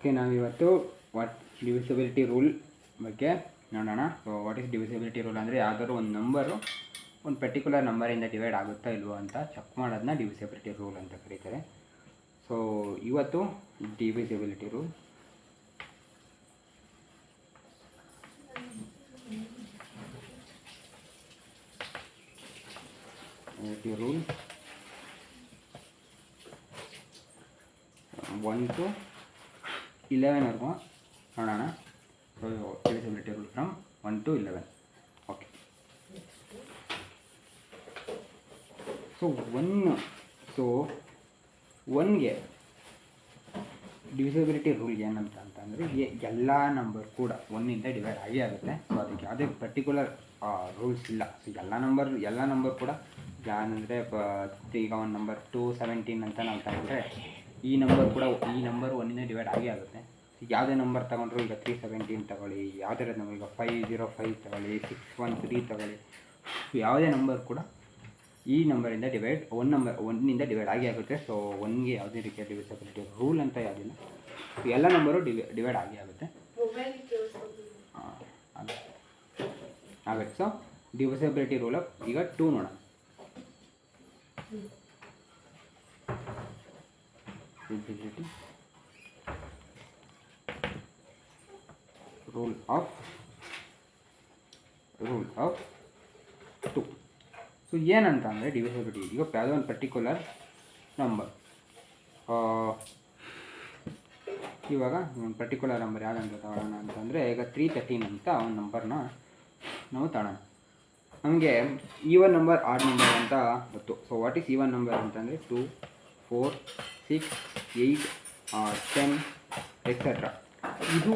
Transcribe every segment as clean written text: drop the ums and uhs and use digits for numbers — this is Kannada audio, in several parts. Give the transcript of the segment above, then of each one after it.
ಓಕೆ, ನಾವಿವತ್ತು ಡಿವಿಸಿಬಿಲಿಟಿ ರೂಲ್ ಬಗ್ಗೆ ನೋಡೋಣ. So what is divisibility rule ಅಂದರೆ ಯಾವ್ದಾದ್ರು ಒಂದು ನಂಬರು ಒಂದು ಪರ್ಟಿಕ್ಯುಲರ್ ನಂಬರಿಂದ ಡಿವೈಡ್ ಆಗುತ್ತಾ ಇಲ್ವೋ ಅಂತ ಚೆಕ್ ಮಾಡೋದನ್ನ ಡಿವಿಸಿಬಿಲಿಟಿ ರೂಲ್ ಅಂತ ಕರೀತಾರೆ. ಸೊ ಇವತ್ತು ಡಿವಿಸಿಬಿಲಿಟಿ ರೂಲ್ ರೂಲ್ 1 to 11 ನೋಡೋಣ. So divisibility rule from 1 to 11. Okay, so 1ಗೆ ಡಿವಿಸಿಬಿಲಿಟಿ ರೂಲ್ ಏನಂತ ಅಂತಂದರೆ ಎಲ್ಲ ನಂಬರ್ ಕೂಡ 1ಇಂದ ಡಿವೈಡ್ ಆಗೇ ಆಗುತ್ತೆ. ಸೊ ಅದಕ್ಕೆ ಯಾವುದೇ ಪರ್ಟಿಕ್ಯುಲರ್ ರೂಲ್ಸ್ ಇಲ್ಲ. ಸೊ ಎಲ್ಲ ನಂಬರ್ ಕೂಡ ಏನಂದರೆ ಈಗ ಒಂದು ನಂಬರ್ 217 ಅಂತ ನಾವು ತಗೊಂಡ್ರೆ ಈ ನಂಬರ್ 1ಇಂದ ಡಿವೈಡ್ ಆಗೇ ಆಗುತ್ತೆ. ಯಾವುದೇ ನಂಬರ್ ತಗೊಂಡ್ರು, ಈಗ 317 ತಗೊಳ್ಳಿ, ಯಾವುದೇ ನಂಬರ್, ಈಗ 505 ತಗೊಳ್ಳಿ, 613 ತಗೊಳ್ಳಿ, ಯಾವುದೇ ನಂಬರ್ ಕೂಡ ಈ ನಂಬರಿಂದ ಒನ್ನಿಂದ ಡಿವೈಡ್ ಆಗೇ ಆಗುತ್ತೆ. ಸೊ 1ಗೆ ಯಾವುದೇ ರೀತಿಯ ಡಿವಿಸಿಬಿಲಿಟಿ ರೂಲ್ ಅಂತ ಯಾವುದಿಲ್ಲ. ಎಲ್ಲ ನಂಬರು ಡಿವೈಡ್ ಆಗೇ ಆಗುತ್ತೆ. ಆಗುತ್ತೆ. ಸೊ ಡಿವಿಸಿಬಿಲಿಟಿ ರೂಲ್ ಆಫ್ ಈಗ 2 ನೋಡೋಣ. Rule of 2. ಸೊ ಏನಂತ ಅಂದರೆ ಡಿವಿಸಿಬಿಲಿಟಿ, ಈಗ ಯಾವುದೋ ಒಂದು ಪರ್ಟಿಕ್ಯುಲರ್ ನಂಬರ್, ಇವಾಗ ಒಂದು ಪರ್ಟಿಕ್ಯುಲರ್ ನಂಬರ್ ಯಾವುದಂತ ತಗೊಳ್ಳೋಣ ಅಂತಂದರೆ ಈಗ 313 ಅಂತ ಒಂದು ನಂಬರ್ನ ನಾವು ತಗೊಳ್ಳೋಣ. ನಮಗೆ ಈವನ್ ನಂಬರ್, ಆಡ್ ನಂಬರ್ ಅಂತ ಗೊತ್ತು. So what is even number ಅಂತಂದರೆ 2, 4, 6, 8, 10 ಎಕ್ಸೆಟ್ರಾ. ಇದು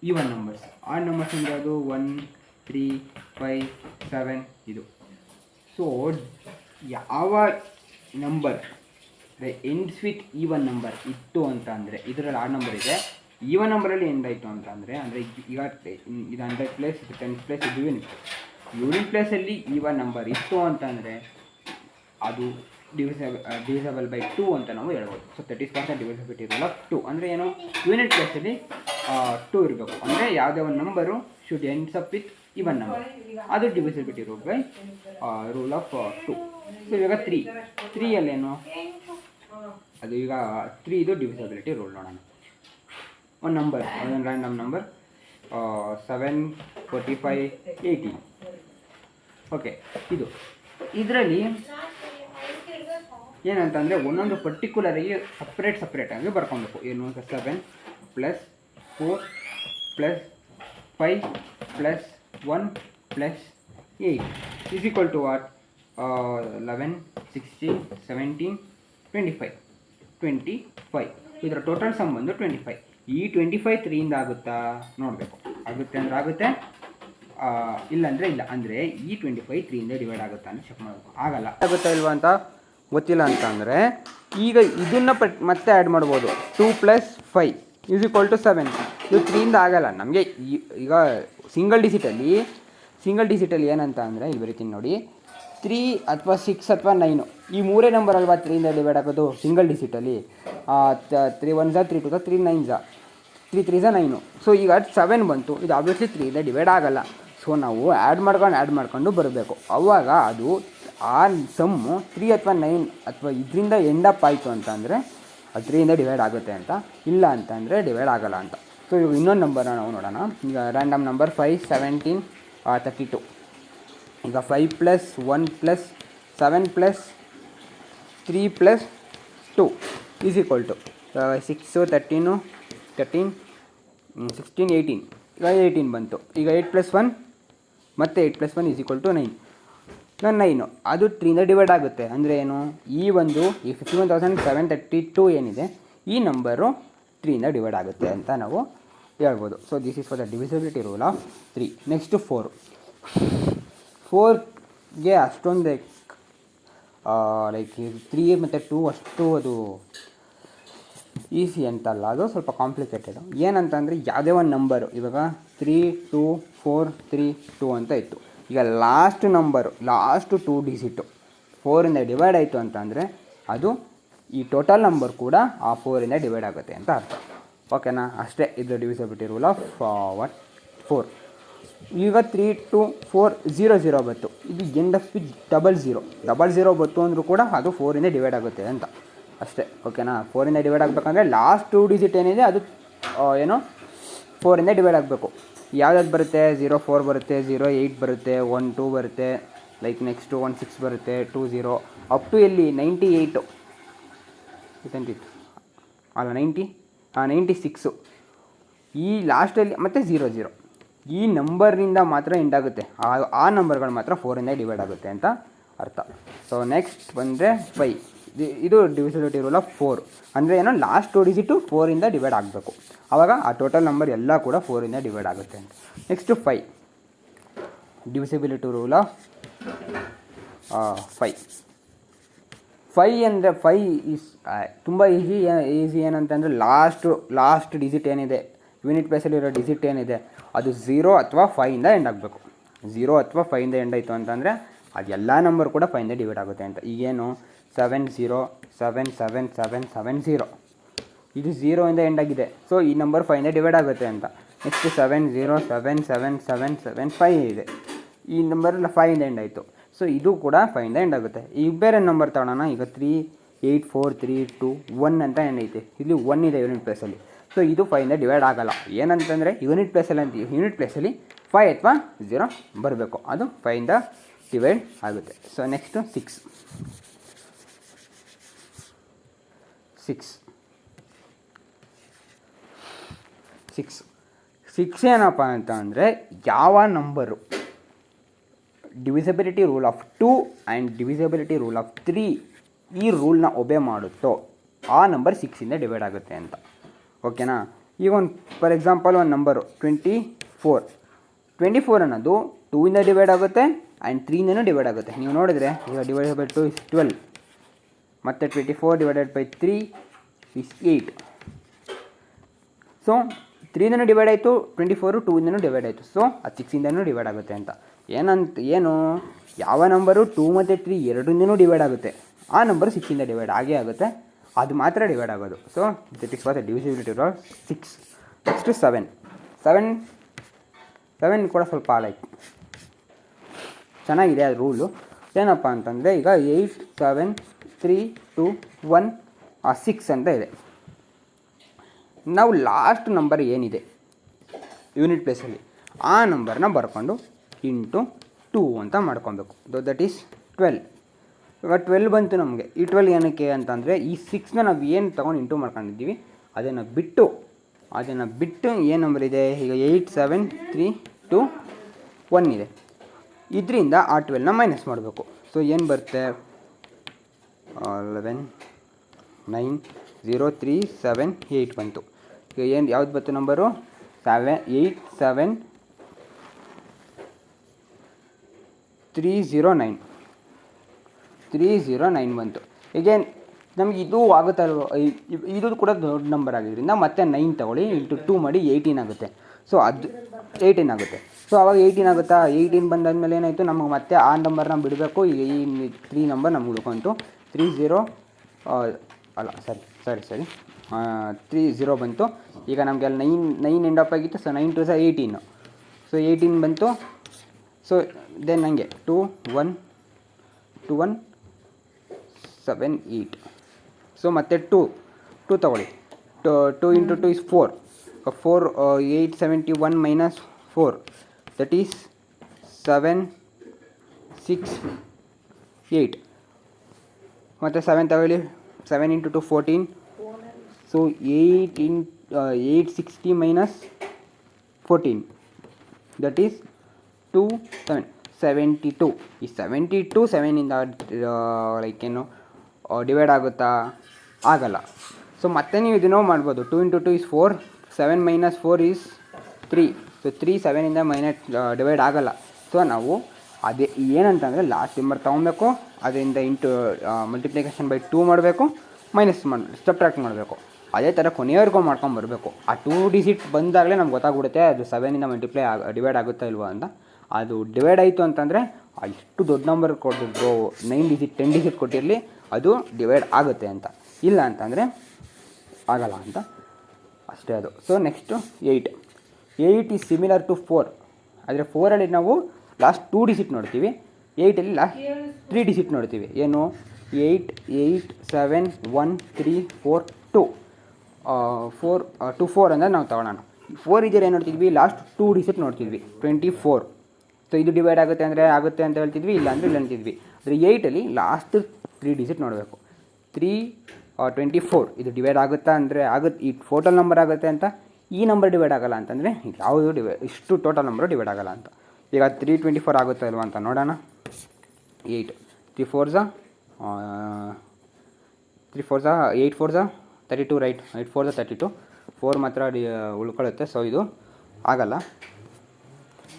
ಈವನ್ ನಂಬರ್ಸ್. ಆಡ್ ನಂಬರ್ಸ್ ಅಂದರೆ ಅದು 1, 3, 5, 7 ಇದು. ಸೊ ಯಾವ number ends with even number ಇತ್ತು ಅಂತ ಅಂದರೆ, ಇದರಲ್ಲಿ ಆಡ್ ನಂಬರ್ ಇದೆ, ಈವನ್ ನಂಬರಲ್ಲಿ ಎಂಡಾಯಿತು ಅಂತ ಅಂದರೆ ಈಗ ಇದು 100 ಪ್ಲೇಸ್, ಇದು 10 ಪ್ಲೇಸ್, ಇದು ಯೂನಿಟ್ ಪ್ಲೇಸಲ್ಲಿ ಈವನ್ ನಂಬರ್ ಇತ್ತು ಅಂತಂದರೆ ಅದು ಡಿವಿಸಬಲ್ ಬೈ 2 ಅಂತ ನಾವು ಹೇಳ್ಬೋದು. So that is called divisibility rule of 2. ಅಂದರೆ ಏನು, ಯೂನಿಟ್ ಪ್ಲೇಸಲ್ಲಿ 2 ಇರಬೇಕು. ಅಂದರೆ ಯಾವುದೇ ಒಂದು number should ends up with even number, ಅದು divisibility rule by rule of 2. So ಇವಾಗ 3ಯಲ್ಲೇನು, ಅದು ಈಗ 3 ಇದು ಡಿವಿಸಿಬಿಲಿಟಿ ರೂಲ್ ನೋಡೋಣ. ಒಂದು ನಂಬರ್, ಒಂದು ರ್ಯಾಂಡಮ್ ನಂಬರ್ 7, 45, 18. ಓಕೆ, ಇದರಲ್ಲಿ ಏನಂತಂದರೆ ಒಂದೊಂದು ಪರ್ಟಿಕ್ಯುಲರಿಗೆ ಸಪ್ರೇಟಾಗಿ ಬರ್ಕೊಬೇಕು. ಏನು ಅಂತ 7 + 4 + 5 + 1 + 8 is equal to what? 11, 16, 17, 25. ಇದರ ಟೋಟಲ್ ಸಮ್ ಬಂದು 25. ಈ 25 3ಇಂದ ಆಗುತ್ತಾ ನೋಡಬೇಕು. ಆಗುತ್ತೆ ಅಂದರೆ ಆಗುತ್ತೆ, ಇಲ್ಲಾಂದರೆ ಇಲ್ಲ. ಅಂದರೆ ಈ 25 3ಇಂದ ಡಿವೈಡ್ ಆಗುತ್ತಾ ಅಂತ ಚೆಕ್ ಮಾಡಬೇಕು. ಆಗಲ್ಲ, ಆಗುತ್ತಾ ಇಲ್ವಾ ಅಂತ ಗೊತ್ತಿಲ್ಲ ಅಂತ ಅಂದರೆ ಈಗ ಇದನ್ನು ಮತ್ತೆ ಆ್ಯಡ್ ಮಾಡ್ಬೋದು. 2 + 5 is equal to 7. ಇದು 3ಇಂದ ಆಗಲ್ಲ ನಮಗೆ. ಈಗ ಸಿಂಗಲ್ ಡಿಜಿಟಲ್ಲಿ ಏನಂತ ಅಂದರೆ ಇಲ್ಲಿ ಬರೀತೀನಿ ನೋಡಿ, 3 ಅಥವಾ 6 ಅಥವಾ 9 ಈ ಮೂರೇ ನಂಬರ್ ಅಲ್ವಾ 3ಇಂದ ಡಿವೈಡ್ ಆಗೋದು ಸಿಂಗಲ್ ಡಿಜಿಟಲ್ಲಿ. 3 1 3 2 3 9 3 3 9. ಸೊ ಈಗ 7 ಬಂತು, ಇದು ಆಬ್ವಿಯಸ್ಲಿ 3ಇಂದ ಡಿವೈಡ್ ಆಗಲ್ಲ. ಸೊ ನಾವು ಆ್ಯಡ್ ಮಾಡ್ಕೊಂಡು ಬರಬೇಕು. ಆವಾಗ ಅದು ಆ ಸಮ್ಮು 3 ಅಥವಾ 9 ಅಥವಾ ಇದರಿಂದ ಎಂಡಪ್ ಆಯಿತು ಅಂತಂದರೆ ಅದು 3ಇಂದ ಡಿವೈಡ್ ಆಗುತ್ತೆ ಅಂತ, ಇಲ್ಲ ಅಂತಂದರೆ ಡಿವೈಡ್ ಆಗಲ್ಲ ಅಂತ. ಸೊ ಇವಾಗ ಇನ್ನೊಂದು ನಂಬರ್ನ ನಾವು ನೋಡೋಣ. ಈಗ ರ್ಯಾಂಡಮ್ ನಂಬರ್ 5, 17, 32. ಈಗ 5 + 1 + 7 + 3 + 2 is equal to 6, 13, 16, 18. ಈಗ 18 ಬಂತು. ಈಗ 8 + 1 ಮತ್ತು 8 + 1 is equal to 9. ಈಗ 9 ಅದು 3ಇಂದ ಡಿವೈಡ್ ಆಗುತ್ತೆ. ಅಂದರೆ ಏನು, ಈ 51,732 ಏನಿದೆ ಈ ನಂಬರು 3ಇಂದ ಡಿವೈಡ್ ಆಗುತ್ತೆ ಅಂತ ನಾವು ಹೇಳ್ಬೋದು. So this is for the divisibility rule of 3. Next 4ಗೆ ಅಷ್ಟೊಂದು ಲೈಕ್ 3 ಮತ್ತು 2 ಅಷ್ಟು ಅದು ಈಸಿ ಅಂತಲ್ಲ, ಅದು ಸ್ವಲ್ಪ ಕಾಂಪ್ಲಿಕೇಟೆಡು. ಏನಂತಂದರೆ ಯಾವುದೇ ಒಂದು ನಂಬರು ಇವಾಗ 3, 2, 4, 3, 2 ಅಂತ ಇತ್ತು. ಈಗ ಲಾಸ್ಟ್ 2 ಡಿಜಿಟು 4ಇಂದ ಡಿವೈಡ್ ಆಯಿತು ಅಂತಂದರೆ ಅದು ಈ ಟೋಟಲ್ ನಂಬರ್ ಕೂಡ ಆ 4ಇಂದ ಡಿವೈಡ್ ಆಗುತ್ತೆ ಅಂತ ಅರ್ಥ. ಓಕೆನಾ, ಅಷ್ಟೇ ಇದು ಡಿವಿಸಿಬಿಲಿಟಿ ರೂಲ್ ಆಫ್ 4. ಈಗ 3 2 4 0 0 ಬಂತು, ಇದು ಎಂಡ್ ಆಫ್ ವಿತ್ 00 ಬಂತು ಅಂದರೂ ಕೂಡ ಅದು 4ಇಂದ ಡಿವೈಡ್ ಆಗುತ್ತೆ ಅಂತ ಅಷ್ಟೇ. ಓಕೆನಾ, 4ಇಂದ ಡಿವೈಡ್ ಆಗಬೇಕಂದ್ರೆ ಲಾಸ್ಟ್ 2 ಡಿಜಿಟ್ ಏನಿದೆ ಅದು 4ಇಂದ ಡಿವೈಡ್ ಆಗಬೇಕು. ಯಾವ್ದಾದ್ರು ಬರುತ್ತೆ, 04 ಬರುತ್ತೆ, 08 ಬರುತ್ತೆ, 12 ಬರುತ್ತೆ, ಲೈಕ್ ನೆಕ್ಸ್ಟು 16 ಬರುತ್ತೆ, 20 ಅಪ್ ಟು ಎಲ್ಲಿ 98 ಅಲ್ಲ 96 ಈ ಲಾಸ್ಟಲ್ಲಿ ಮತ್ತು 00 ಈ ನಂಬರ್ನಿಂದ ಮಾತ್ರ ಎಂಡ್ ಆಗುತ್ತೆ. ಆ ನಂಬರ್ಗಳು ಮಾತ್ರ 4ಇಂದ ಡಿವೈಡ್ ಆಗುತ್ತೆ ಅಂತ ಅರ್ಥ. ಸೊ ನೆಕ್ಸ್ಟ್ ಬಂದರೆ 5. ಇದು ಡಿವಿಸಿಬಿಲಿಟಿ ರೂಲ್ ಆಫ್ 4 ಅಂದರೆ ಏನೋ ಲಾಸ್ಟ್ 2 ಡಿಜಿಟು 4ಇಂದ ಡಿವೈಡ್ ಆಗಬೇಕು, ಆವಾಗ ಆ ಟೋಟಲ್ ನಂಬರ್ ಎಲ್ಲ ಕೂಡ 4ಇಂದ ಡಿವೈಡ್ ಆಗುತ್ತೆ ಅಂತ. ನೆಕ್ಸ್ಟು 5 ಡಿವಿಸಿಬಿಲಿಟಿ ರೂಲ್ ಆಫ್ 5 ಅಂದರೆ 5 ಈಸ್ ತುಂಬ ಈಸಿ ಏನಂತಂದರೆ ಲಾಸ್ಟ್ ಡಿಜಿಟ್ ಏನಿದೆ, ಯೂನಿಟ್ ಪ್ಲೇಸಲ್ಲಿರೋ ಡಿಜಿಟ್ ಏನಿದೆ ಅದು 0 ಅಥವಾ 5ಇಂದ ಎಂಡ್ ಆಗಬೇಕು. 0 ಅಥವಾ 5ಇಂದ ಎಂಡ್ ಆಯಿತು ಅಂತಂದರೆ ಅದು ಎಲ್ಲ ನಂಬರ್ ಕೂಡ 5ಇಂದ ಡಿವೈಡ್ ಆಗುತ್ತೆ ಅಂತ. ಈಗೇನು 70777770 ಇದು 0ಇಂದ ಎಂಡ್ ಆಗಿದೆ, ಸೊ ಈ ನಂಬರ್ 5ಇಂದ ಡಿವೈಡ್ ಆಗುತ್ತೆ ಅಂತ. ನೆಕ್ಸ್ಟ್ 70777775 ಇದೆ, ಈ ನಂಬರ್ 5ಇಂದ ಎಂಡ್ ಆಯಿತು, ಸೊ ಇದು ಕೂಡ 5ಇಂದ ಎಂಡ್ ಆಗುತ್ತೆ. ಈಗ ಬೇರೆ ನಂಬರ್ ತಗೊಳ್ಳೋಣ. ಈಗ 38432 1 ಅಂತ ಎಂಡ್ ಐತೆ, ಇಲ್ಲಿ 1 ಇದೆ ಯೂನಿಟ್ ಪ್ಲೇಸಲ್ಲಿ, ಸೊ ಇದು 5ಇಂದ ಡಿವೈಡ್ ಆಗೋಲ್ಲ. ಏನಂತಂದರೆ ಯೂನಿಟ್ ಪ್ಲೇಸಲ್ಲಿ 5 ಅಥವಾ 0 ಬರಬೇಕು, ಅದು 5ಇಂದ ಡಿವೈಡ್ ಆಗುತ್ತೆ. ಸೊ ನೆಕ್ಸ್ಟು 6 ಏನಪ್ಪ ಅಂತ ಅಂದರೆ ಯಾವ number divisibility rule of 2 and divisibility rule of 3 ಈ ರೂಲ್ನ ಒಬೆ ಮಾಡುತ್ತೋ ಆ ನಂಬರ್ 6ಇಂದ ಡಿವೈಡ್ ಆಗುತ್ತೆ ಅಂತ. ಓಕೆನಾ, ಈಗ ಫಾರ್ ಎಕ್ಸಾಂಪಲ್ ಒಂದು ನಂಬರು 24 ಅನ್ನೋದು 2ಇಂದ ಡಿವೈಡ್ ಆಗುತ್ತೆ ಆ್ಯಂಡ್ 3ಇಂದನೂ ಡಿವೈಡ್ ಆಗುತ್ತೆ. ನೀವು ನೋಡಿದ್ರೆ ಈಗ ಡಿವೈಡೆಡ್ ಬೈ 2 is 12 ಮತ್ತು 24 ಡಿವೈಡೆಡ್ ಬೈ 3 is 8. ಸೊ 3ಇಂದನೂ ಡಿವೈಡ್ ಆಯಿತು, 24 2ಇಂದನೂ ಡಿವೈಡ್ ಆಯಿತು, ಸೊ ಅದು 6ಇಂದನೂ ಡಿವೈಡ್ ಆಗುತ್ತೆ ಅಂತ. ಏನು ಯಾವ ನಂಬರು 2 ಮತ್ತು 3 ಎರಡರಿಂದನೂ ಡಿವೈಡ್ ಆಗುತ್ತೆ ಆ ನಂಬರು 6ಇಂದ ಡಿವೈಡ್ ಆಗೇ ಆಗುತ್ತೆ, ಅದು ಮಾತ್ರ ಡಿವೈಡ್ ಆಗೋದು. So this is for the divisibility rule 6. Next 7 ಕೂಡ ಸ್ವಲ್ಪ ಲೈಕ್ ಚೆನ್ನಾಗಿದೆ ಅದು ರೂಲು. ಏನಪ್ಪ ಅಂತಂದರೆ ಈಗ 8 7 3 2 1 6 ಅಂತ ಇದೆ. ನಾವು ಲಾಸ್ಟ್ ನಂಬರ್ ಏನಿದೆ ಯೂನಿಟ್ ಪ್ಲೇಸಲ್ಲಿ ಆ ನಂಬರ್ನ ಬರ್ಕೊಂಡು ಇಂಟು 2 ಅಂತ ಮಾಡ್ಕೊಬೇಕು. That is 12. ಇವಾಗ 12 ಬಂತು ನಮಗೆ. ಈ 12 ಏನಕ್ಕೆ ಅಂತಂದರೆ ಈ 6ನ ನಾವು ಏನು ತೊಗೊಂಡು ಇಂಟು ಮಾಡ್ಕೊಂಡಿದ್ದೀವಿ ಅದನ್ನು ಬಿಟ್ಟು ಏನು ನಂಬರ್ ಇದೆ, ಈಗ 8 7 3 2 1 ಇದೆ, ಇದರಿಂದ ಆ 12ನ ಮೈನಸ್ ಮಾಡಬೇಕು. ಸೊ ಏನು ಬರುತ್ತೆ, 11 9 0 3 7 8 ಬಂತು. ಈಗ ಏನು ಯಾವ್ದು ಬಂತು ನಂಬರು 8 7 309 ಬಂತು. ಈಗೇನು ನಮಗೆ ಇದು ಆಗುತ್ತಲ್ವ, ಇದು ಕೂಡ ದೊಡ್ಡ ನಂಬರ್ ಆಗಿದ್ದರಿಂದ ಮತ್ತೆ 9 ತಗೊಳ್ಳಿ, ಇಂಟು 2 ಮಾಡಿ 18 ಆಗುತ್ತೆ. ಸೊ ಅದು 18 ಆಗುತ್ತೆ. ಸೊ ಆವಾಗ 18 ಆಗುತ್ತಾ, 18 ಬಂದಾದ್ಮೇಲೆ ಏನಾಯಿತು, ನಮಗೆ ಮತ್ತೆ ಆ ನಂಬರ್ನ ಬಿಡಬೇಕು. ಈಗ ಈ 3 ನಂಬರ್ ನಮ್ಗೆ ಉಳ್ಕೊಂತು. 30 ಬಂತು. ಈಗ ನಮಗೆ ಅಲ್ಲಿ 9 ಎಂಡ್ ಅಪ್ ಆಗಿತ್ತು, ಸೊ 9 2 18. ಸೊ 18 ಬಂತು. ಸೊ ದೆನ್ ನನಗೆ 2 1 7 8. ಸೊ ಮತ್ತೆ 2 ತಗೊಳ್ಳಿ, 2 into 2 is 4. 871 minus 4, that is 7 6 8. ಮತ್ತು 7 ತಗೊಳ್ಳಿ, 7 into 2 14. So 860 minus 14, that is 2 7 72. ಈ 72 7ಇಂದ ಲೈಕ್ ಏನು ಡಿವೈಡ್ ಆಗುತ್ತಾ, ಆಗಲ್ಲ. ಸೊ ಮತ್ತೆ ನೀವು ಇದನ್ನೋ ಮಾಡ್ಬೋದು. 2 into 2 is 4, 7 minus 4 is 3. So 3 7ಇಂದ ಡಿವೈಡ್ ಆಗಲ್ಲ. ಸೊ ನಾವು ಅದೇ ಏನಂತಂದರೆ ಲಾಸ್ಟ್ ನಂಬರ್ ತೊಗೊಬೇಕು, ಅದರಿಂದ ಇಂಟು ಮಲ್ಟಿಪ್ಲಿಕೇಶನ್ ಬೈ 2 ಮಾಡಬೇಕು, ಮೈನಸ್ ಸಬ್ಟ್ರಾಕ್ಟ್ ಮಾಡಬೇಕು. ಅದೇ ಥರ ಕೊನೆಯವರೆಗೂ ಮಾಡ್ಕೊಂಬರ್ಬೇಕು. ಆ 2 ಡಿಜಿಟ್ ಬಂದಾಗಲೇ ನಮ್ಗೆ ಗೊತ್ತಾಗ್ಬಿಡುತ್ತೆ ಅದು 7ಇಂದ ಡಿವೈಡ್ ಆಗುತ್ತಾ ಇಲ್ವಾ ಅಂತ. ಅದು ಡಿವೈಡ್ ಆಯಿತು ಅಂತಂದರೆ ಎಷ್ಟು ದೊಡ್ಡ ನಂಬರ್ ಕೊಟ್ಟಿದ್ರು, 9 ಡಿಜಿಟ್ 10 ಡಿಜಿಟ್ ಕೊಟ್ಟಿರಲಿ, ಅದು ಡಿವೈಡ್ ಆಗುತ್ತೆ ಅಂತ. ಇಲ್ಲ ಅಂತಂದರೆ ಆಗಲ್ಲ ಅಂತ ಅಷ್ಟೇ ಅದು. So next 8 is similar to 4. ಆದರೆ 4ಅಲ್ಲಿ ನಾವು ಲಾಸ್ಟ್ 2 ಡಿಜಿಟ್ ನೋಡ್ತೀವಿ, 8ಅಲ್ಲಿ ಲಾಸ್ಟ್ 3 ಡಿಜಿಟ್ ನೋಡ್ತೀವಿ. ಏನು 8 7 1 3 4 2 4 ಅಂದರೆ ನಾವು ತಗೊಳ್ಳೋಣ. 4 ಇದ್ದರೆ ಏನು ನೋಡ್ತಿದ್ವಿ, ಲಾಸ್ಟ್ 2 ಡಿಜಿಟ್ ನೋಡ್ತಿದ್ವಿ 24. ಸೊ ಇದು ಡಿವೈಡ್ ಆಗುತ್ತೆ ಅಂದರೆ ಆಗುತ್ತೆ ಅಂತ ಹೇಳ್ತಿದ್ವಿ, ಇಲ್ಲ ಅಂದರೆ ಇಲ್ಲ ಅಂತಿದ್ವಿ. ಆದರೆ 8ಅಲ್ಲಿ ಲಾಸ್ಟ್ 3 ಡಿಜಿಟ್ ನೋಡಬೇಕು. 3 24 ಇದು ಡಿವೈಡ್ ಆಗುತ್ತಾ ಅಂದರೆ ಆಗುತ್ತೆ, ಈ ಟೋಟಲ್ ನಂಬರ್ ಆಗುತ್ತೆ ಅಂತ. ಈ ನಂಬರ್ ಡಿವೈಡ್ ಆಗೋಲ್ಲ ಅಂತಂದರೆ ಯಾವುದು ಇಷ್ಟು ಟೋಟಲ್ ನಂಬರು ಡಿವೈಡ್ ಆಗೋಲ್ಲ ಅಂತ. ಈಗ 324 ಆಗುತ್ತಾ ಇಲ್ವಾ ಅಂತ ನೋಡೋಣ. 8 3 4 8 4 32 ರೈಟ್. 8 4 32, 4 ಮಾತ್ರ ಉಳ್ಕೊಳ್ಳುತ್ತೆ. ಸೊ ಇದು ಆಗಲ್ಲ,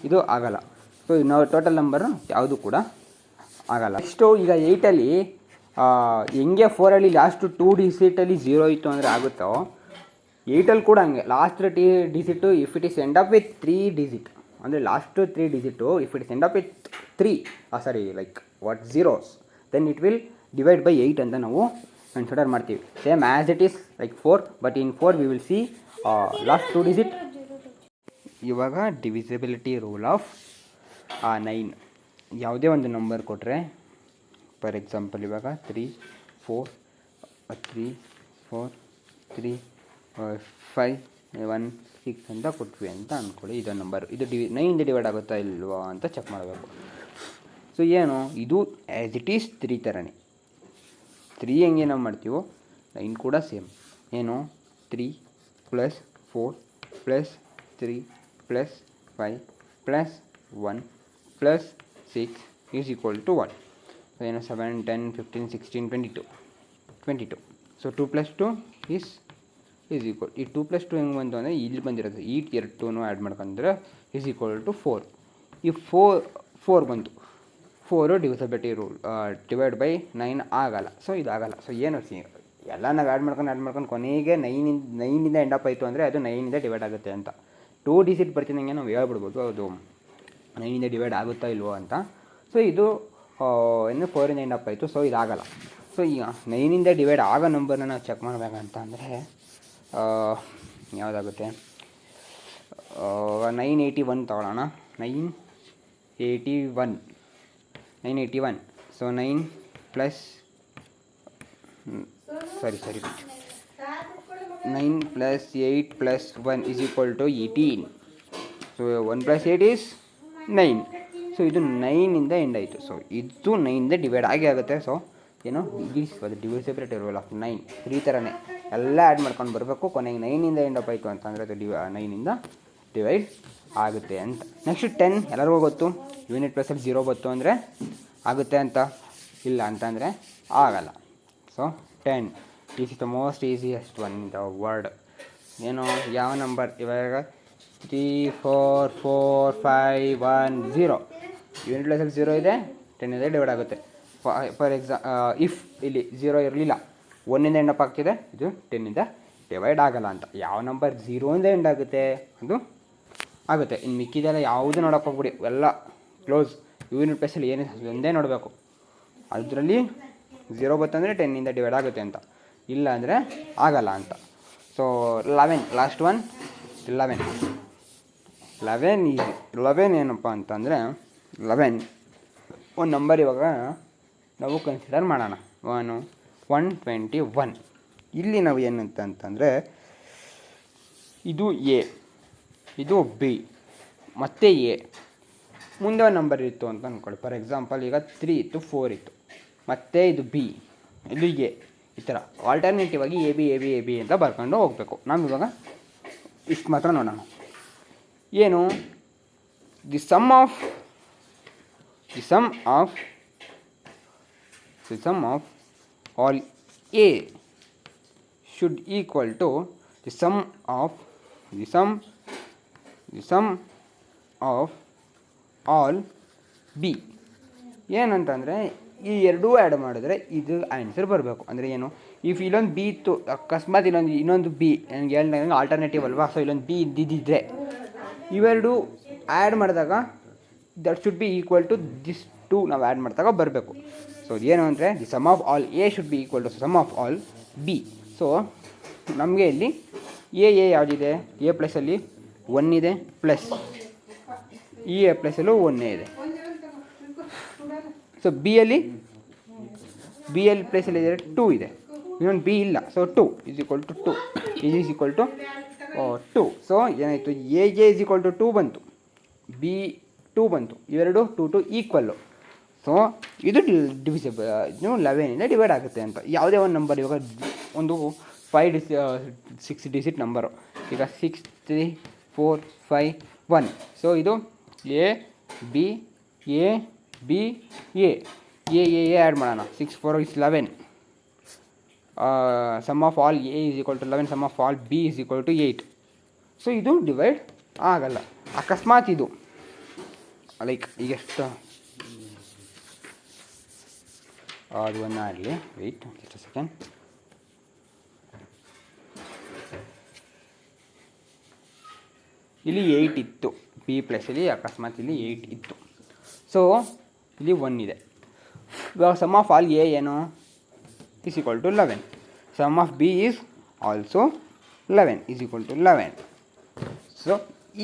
ಇದು ಆಗಲ್ಲ. ಸೊ ನಾವು ಟೋಟಲ್ ನಂಬರು ಯಾವುದು ಕೂಡ ಆಗಲ್ಲ. ನೆಕ್ಸ್ಟು ಈಗ 8ಅಲ್ಲಿ ಹೆಂಗೆ 4ಅಲ್ಲಿ ಲಾಸ್ಟ್ 2 ಡಿಜಿಟಲ್ಲಿ 0 ಇತ್ತು ಅಂದರೆ ಆಗುತ್ತೋ, 8ಅಲ್ಲಿ ಕೂಡ ಹಂಗೆ last digit if it is end up with 3 digit ಅಂದರೆ last 3 digit if it is end up with 3 like what zeros, then it will divide by 8 ಅಂತ ನಾವು ಕನ್ಸಿಡರ್ ಮಾಡ್ತೀವಿ. Same as it is like 4, but in 4 we will see last 2 digit. ಇವಾಗ ಡಿವಿಸಿಬಿಲಿಟಿ ರೂಲ್ ಆಫ್ 9. ಯಾವುದೇ ಒಂದು ನಂಬರ್ ಕೊಟ್ಟರೆ, ಫಾರ್ ಎಕ್ಸಾಂಪಲ್ ಇವಾಗ 3 4 3 4 3 5 1 6 ಅಂತ ಕೊಟ್ವಿ ಅಂತ ಅಂದ್ಕೊಳ್ಳಿ. ಇದೊಂದು ನಂಬರ್, ಇದು 9 ಡಿವೈಡ್ ಆಗುತ್ತಾ ಇಲ್ವಾ ಅಂತ ಚೆಕ್ ಮಾಡಬೇಕು. ಸೊ ಏನು ಇದು ಆ್ಯಸ್ ಇಟ್ ಈಸ್ 3 ಥರನೇ. 3 ಹೆಂಗೆ ನಾವು ಮಾಡ್ತೀವೋ 9 ಕೂಡ ಸೇಮ್. ಏನು 3 + 4 + 3 + 5 + 1 + 6 ಈಸ್ ಈಕ್ವಲ್ ಟು 1. ಸೊ ಏನು 7 10 15 16 22. So 2 + 2 is equal. ಈ 2 + 2 ಹೆಂಗೆ ಬಂತು ಅಂದರೆ ಇಲ್ಲಿ ಬಂದಿರೋದು ಈ 2 ಆ್ಯಡ್ ಮಾಡ್ಕೊಂಡ್ರೆ ಈಸ್ ಈಕ್ವಲ್ ಟು 4. ಈ 4 ಬಂತು. 4 ಡಿವಿಸಿಬಿಲಿಟಿ ರೂಲ್ ಡಿವೈಡ್ ಬೈ 9 ಆಗಲ್ಲ. ಸೊ ಇದು ಆಗಲ್ಲ. ಸೊ ಏನು ಎಲ್ಲ ನಾವು ಆ್ಯಡ್ ಮಾಡ್ಕೊಂಡು ಕೊನೆಗೆ 9ಇಂದ ಎಂಡ್ ಅಪ್ ಆಯಿತು ಅಂದರೆ ಅದು 9ಇಂದ ಡಿವೈಡ್ ಆಗುತ್ತೆ ಅಂತ. 2 ಡಿಜಿಟ್ ಬರ್ತಿದ್ದಂಗೆ ನಾವು ಹೇಳ್ಬಿಡ್ಬೋದು ಅದು 9ಇಂದ ಡಿವೈಡ್ ಆಗುತ್ತಾ ಇಲ್ವೋ ಅಂತ. ಸೊ ಇದು ಇನ್ನು 4ಇಂದ ಎಂಡ್ ಅಪ್ ಆಯಿತು. ಸೊ ಇದಾಗಲ್ಲ. ಸೊ ಈಗ 9ಇಂದ ಡಿವೈಡ್ ಆಗೋ ನಂಬರ್ನ ನಾವು ಚೆಕ್ ಮಾಡಬೇಕಂತ ಅಂದರೆ ಯಾವುದಾಗುತ್ತೆ, 981 ತಗೊಳ್ಳೋಣ. 981. So 9 + 9 + 8 + 1 is equal to 18. So 1 + 8 is 9. So ಇದು 9ಇಂದ ಎಂಡ್ ಆಯಿತು. ಸೊ ಇದು 9ಇಂದ ಡಿವೈಡ್ ಆಗುತ್ತೆ. ಸೊ ಏನು this was divisibility rule of 9. 3 ಥರನೇ ಎಲ್ಲ ಆ್ಯಡ್ ಮಾಡ್ಕೊಂಡು ಬರಬೇಕು. ಕೊನೆಗೆ 9ಇಂದ ಎಂಡ್ ಅಪ್ ಆಯಿತು ಅಂತಂದರೆ ಅದು 9ಇಂದ ಡಿವೈಡ್ ಆಗುತ್ತೆ ಅಂತ. ನೆಕ್ಸ್ಟ್ 10 ಎಲ್ಲರಿಗೂ ಗೊತ್ತು. ಯೂನಿಟ್ ಪ್ಲೇಸಲ್ಲಿ 0 ಬಂತು ಅಂದರೆ ಆಗುತ್ತೆ ಅಂತ, ಇಲ್ಲ ಅಂತಂದರೆ ಆಗಲ್ಲ. So 10 this is the most easiest one in the word. ಏನು ಯಾವ ನಂಬರ್ ಇವಾಗ 3 4 4 5 1 0 ಯೂನಿಟ್ ಪ್ಲೇಸಲ್ಲಿ 0 ಇದೆ, 10ಇಂದ ಡಿವೈಡ್ ಆಗುತ್ತೆ. ಫಾರ್ ಇಫ್ ಇಲ್ಲಿ 0 ಇರಲಿಲ್ಲ, 1ಇಂದ ಎಂಡ್ ಅಪ್ ಆಗ್ತಿದೆ, ಇದು 10ಇಂದ ಡಿವೈಡ್ ಆಗಲ್ಲ ಅಂತ. ಯಾವ ನಂಬರ್ 0ಇಂದ ಎಂಡ್ ಆಗುತ್ತೆ ಅದು ಆಗುತ್ತೆ. ಇನ್ನು ಮಿಕ್ಕಿದೆಲ್ಲ ಯಾವುದು ನೋಡೋಕೆ ಹೋಗ್ಬಿಡಿ, ಎಲ್ಲ ಕ್ಲೋಸ್. ಯೂನಿಟ್ ಪ್ಲೇಸಲ್ಲಿ ಏನಿದೆ ಒಂದೇ ನೋಡಬೇಕು. ಅದರಲ್ಲಿ 0 ಬರ್ತಂದರೆ 10ಇಂದ ಡಿವೈಡ್ ಆಗುತ್ತೆ ಅಂತ, ಇಲ್ಲ ಅಂದರೆ ಆಗಲ್ಲ ಅಂತ. So 11 last one 11 easy. 11 ಏನಪ್ಪ ಅಂತಂದರೆ 11 ಒಂದು ನಂಬರ್ ಇವಾಗ ನಾವು ಕನ್ಸಿಡರ್ ಮಾಡೋಣ. 121. ಇಲ್ಲಿ ನಾವು ಏನಂತಂದರೆ ಇದು ಎ, ಇದು ಬಿ, ಮತ್ತು ಎ ಮುಂದೆ ಒಂದು ನಂಬರ್ ಇತ್ತು ಅಂತ ಅಂದ್ಕೊಳ್ಳಿ. ಫಾರ್ ಎಕ್ಸಾಂಪಲ್ ಈಗ 3 ಇತ್ತು, 4 ಇತ್ತು, ಮತ್ತು ಇದು ಬಿ, ಇದು ಎ. ಈ ಥರ ಆಲ್ಟರ್ನೇಟಿವ್ ಆಗಿ ಎ ಬಿ ಅಂತ ಬರ್ಕೊಂಡು ಹೋಗಬೇಕು. ನಾವು ಇವಾಗ ಇಷ್ಟು ಮಾತ್ರ ನೋಡೋಣ. ಏನು the sum of all A should equal to the sum of all b. ಏನಂತಂದರೆ ಈ ಎರಡೂ ಆ್ಯಡ್ ಮಾಡಿದ್ರೆ ಇದು ಆನ್ಸರ್ ಬರಬೇಕು. ಅಂದರೆ ಏನು, ಇಫ್ ಇಲ್ಲೊಂದು ಬಿ ಇತ್ತು, ಅಕಸ್ಮಾತ್ ಇನ್ನೊಂದು ಬಿ ನನಗೆ ಹೇಳಿದಂಗೆ ಆಲ್ಟರ್ನೇಟಿವ್ ಅಲ್ವಾ. ಸೊ ಇಲ್ಲೊಂದು ಬಿ ಇದ್ದಿದ್ದರೆ ಇವೆರಡು ಆ್ಯಡ್ ಮಾಡಿದಾಗ that should be equal to this two ನಾವು ಆ್ಯಡ್ ಮಾಡಿದಾಗ ಬರಬೇಕು. ಸೊ ಏನು ಅಂದರೆ the sum of all A should be equal to sum of all B. So ನಮಗೆ ಇಲ್ಲಿ ಎ ಯಾವುದಿದೆ, ಎ ಪ್ಲಸಲ್ಲಿ 1 ಇದೆ, ಪ್ಲಸ್ ಈ ಎ ಪ್ಲಸಲ್ಲೂ 1 ಇದೆ. ಸೊ ಬಿ ಅಲ್ಲಿ ಪ್ಲೇಸಲ್ಲಿ ಇದೆ 2 ಇದೆ, ಇನ್ನೊಂದು ಬಿ ಇಲ್ಲ. So 2 is equal to 2 is equal to 2. So ಏನಾಯಿತು, ಎ ಈಸ್ ಈಕ್ವಲ್ ಟು 2 ಬಂತು, ಬಿ 2 ಬಂತು, ಇವೆರಡು 2 ಈಕ್ವಲ್ಲು. ಸೊ ಇದು ಡಿವಿಸಿಬಲ್, ಇದು 11ಇಂದ ಡಿವೈಡ್ ಆಗುತ್ತೆ ಅಂತ. ಯಾವುದೇ ಒಂದು ನಂಬರ್, ಇವಾಗ ಒಂದು 6 ಡಿಜಿಟ್ ನಂಬರು, ಈಗ 6 3 4 5 1. ಸೊ ಇದು ಎ ಬಿ ಆ್ಯಡ್ ಮಾಡೋಣ. 6 4 is 11. Sum of all A is equal to 11, sum of all B is equal to 8. So ಇದು ಡಿವೈಡ್ ಆಗಲ್ಲ. ಅಕಸ್ಮಾತ್ ಇದು ಲೈಕ್ ಈಗ ಎಷ್ಟು ಅದು ಒಂದು ಆಗಲಿ, ವೆಯ್ಟ್ ಜಸ್ಟ್ ಸೆಕೆಂಡ್. ಇಲ್ಲಿ 8 ಇತ್ತು, ಬಿ ಪ್ಲಸಲ್ಲಿ ಅಕಸ್ಮಾತ್ ಇಲ್ಲಿ 8 ಇತ್ತು. ಸೊ ಇಲ್ಲಿ 1 ಇದೆ. ಇವಾಗ ಸಮ್ ಆಫ್ ಆಲ್ ಎ ಏನು, is equal to 11. Sum of B is also 11 is equal to 11. So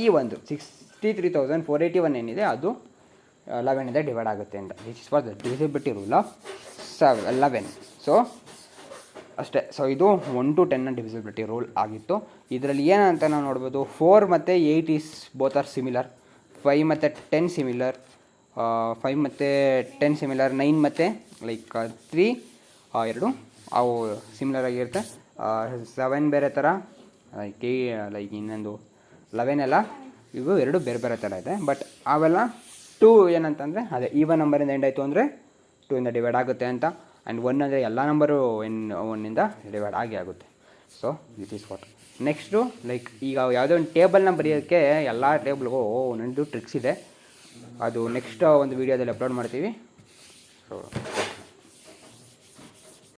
ಈ ಒಂದು 63,481 ಏನಿದೆ ಅದು 11ಇಂದ ಡಿವೈಡ್ ಆಗುತ್ತೆ ಅಂತ. This is for the divisibility rule of 11. So ಅಷ್ಟೇ. ಸೊ ಇದು 1 to 10 ಡಿವಿಸಿಬಿಲಿಟಿ ರೂಲ್ ಆಗಿತ್ತು. ಇದರಲ್ಲಿ ಏನಂತ ನಾವು ನೋಡ್ಬೋದು, 4 ಮತ್ತು 8 ಈಸ್ ಬೋತ್ ಆರ್ ಸಿಮಿಲರ್, 5 ಮತ್ತು 10 ಸಿಮಿಲರ್, 5 ಮತ್ತು 10 ಸಿಮಿಲರ್, 9 ಮತ್ತು ಲೈಕ್ 3 ಎರಡು ಅವು ಸಿಮಿಲರ್ ಆಗಿರುತ್ತೆ. 7 ಬೇರೆ ಥರ, ಲೈಕ್ ಇನ್ನೊಂದು 11 ಎಲ್ಲ ಇವು ಎರಡು ಬೇರೆ ಬೇರೆ ಥರ ಇದೆ. ಬಟ್ ಅವೆಲ್ಲ 2 ಏನಂತಂದರೆ ಅದೇ ಈವನ್ ನಂಬರಿಂದ ಎಂಡ್ ಆಯಿತು ಅಂದರೆ 2ಇಂದ ಡಿವೈಡ್ ಆಗುತ್ತೆ ಅಂತ. ಆ್ಯಂಡ್ 1 ಅಂದರೆ ಎಲ್ಲ ನಂಬರು 1ಇಂದ ಡಿವೈಡ್ ಆಗುತ್ತೆ. So this is what. Next like ಈಗ ಯಾವುದೋ ಒಂದು ಟೇಬಲ್ನ ಬರೆಯೋಕ್ಕೆ ಎಲ್ಲ ಟೇಬಲ್ಗೂ ಒಂದೊಂದು ಟ್ರಿಕ್ಸ್ ಇದೆ. ಅದು ನೆಕ್ಸ್ಟ್ ಒಂದು ವೀಡಿಯೋದಲ್ಲಿ ಅಪ್ಲೋಡ್ ಮಾಡ್ತೀವಿ. ಸೊ